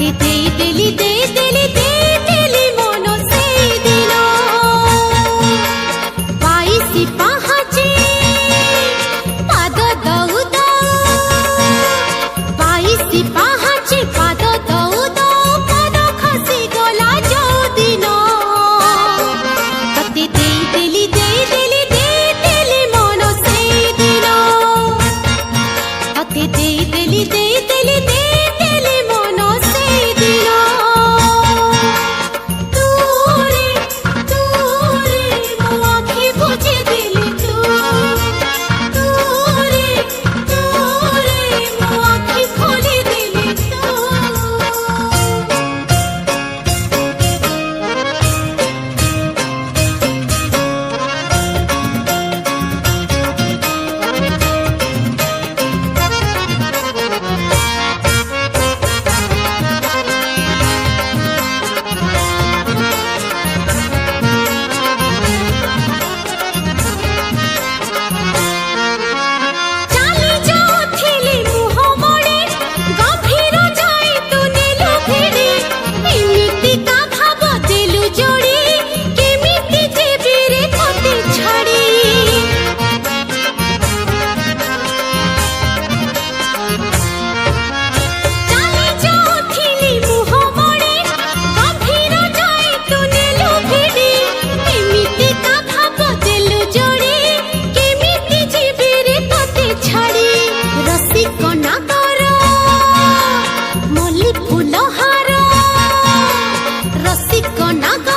तते दे देली दे देली दे देली मन से दिन बाईसी पाहाचे पाद दऊ बाईसी पाहाचे पाद दऊ पाद खसी गला जो दिन तते दे देली दे देली दे देली मन से दिन तते दे देली दे देली दे देली मन से दिन तूरे तूरे मो आँखि बुझे दिली तूरे तूरे मो आँखि खोली दिली तू चाली जाउथिली मुह मोड़े गभीर जाई तू नेलु भिड़ी एमिति का भाव देलु जोड़ी केमिति जेबी रे तते छाड़ी चाली जाउथिली मुह मोड़े गभीर जाई तू नेलु भिड़ी एमिति का भाव देलु जोड़ी केमिति जेबी रे तते छाड़ी रसिक नागर मल्ली फूल हार रसिक नागर